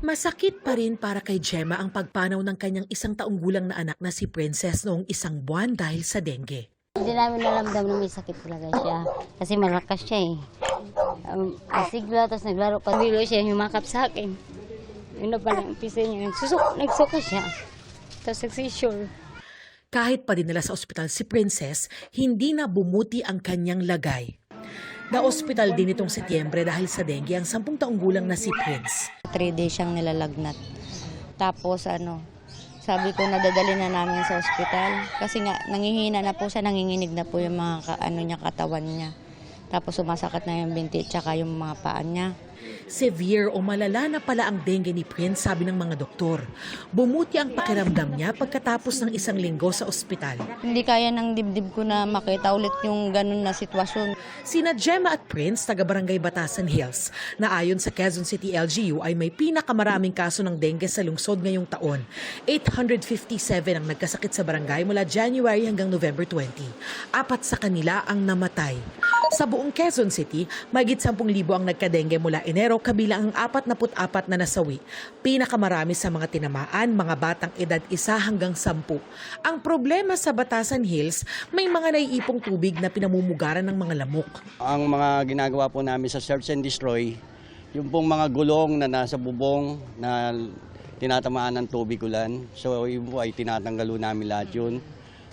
Masakit pa rin para kay Gemma ang pagpanaw ng kanyang 1 taong gulang na anak na si Princess noong 1 buwan dahil sa dengue. Hindi namin nalamdam na may sakit talaga siya. Kasi malakas siya eh. Nasigla, tapos naglaro pa. Bilo siya, humakap sa akin. Yun na pala ang pisa niya. Nagsuka siya. Tapos nagsisure. Kahit pa dinala sa ospital si Princess, hindi na bumuti ang kanyang lagay. Na-ospital din itong Setyembre dahil sa dengue ang 10 taong gulang na si Prince. 3 days siyang nilalagnat. Tapos sabi ko nadadali na namin sa ospital. Kasi nga nangihina na po siya, nanginginig na po yung mga katawan niya. Tapos sumasakit na yung binti at saka yung mga paa niya. Severe o malala na pala ang dengue ni Prince, sabi ng mga doktor. Bumuti ang pakiramdam niya pagkatapos ng 1 linggo sa ospital. Hindi kaya ng dibdib ko na makita ulit yung ganun na sitwasyon. Sina Gemma at Prince, taga-barangay Batasan Hills, na ayon sa Quezon City LGU ay may pinakamaraming kaso ng dengue sa lungsod ngayong taon. 857 ang nagkasakit sa barangay mula January hanggang November 20. 4 sa kanila ang namatay. Sa buong Quezon City, mahigit 10,000 ang nagka-dengue mula Enero, kabilang ang 44 na nasawi. Pinakamarami sa mga tinamaan, mga batang edad 1 hanggang 10. Ang problema sa Batasan Hills, may mga naiipong tubig na pinamumugaran ng mga lamok. Ang mga ginagawa po namin sa search and destroy, yung pong mga gulong na nasa bubong na tinatamaan ng tubig ulan. So yun po ay tinatanggal namin lahat yun.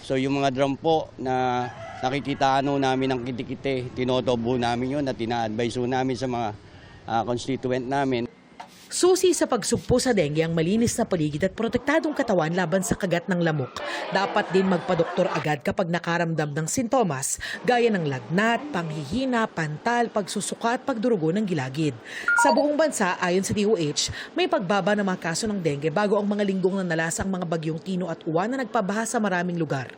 So yung mga drum po na nakikita namin ng kitikite, tinotobo namin yun at tina-advise namin sa mga constituent namin. Susi sa pagsugpo sa dengue ang malinis na paligid at protektadong katawan laban sa kagat ng lamok. Dapat din magpadoktor agad kapag nakaramdam ng sintomas gaya ng lagnat, panghihina, pantal, pagsusuka at pagdurugo ng gilagid. Sa buong bansa, ayon sa DOH, may pagbaba ng mga kaso ng dengue bago ang mga linggong nanalasa ang mga bagyong Tino at Uwan na nagpabaha sa maraming lugar.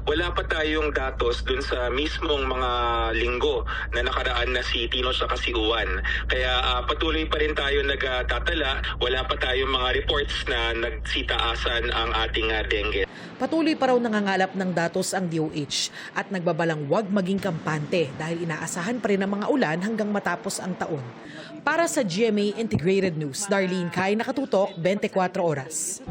Wala pa tayong datos dun sa mismong mga linggo na nakaraan na si Tino at si Uwan. Kaya patuloy pa rin tayo nagtatala. Wala pa tayong mga reports na nagsitaasan ang ating dengue. Patuloy pa raw nangangalap ng datos ang DOH at nagbabalang huwag maging kampante dahil inaasahan pa rin ang mga ulan hanggang matapos ang taon. Para sa GMA Integrated News, Darlene Kai, Nakatutok, 24 Oras.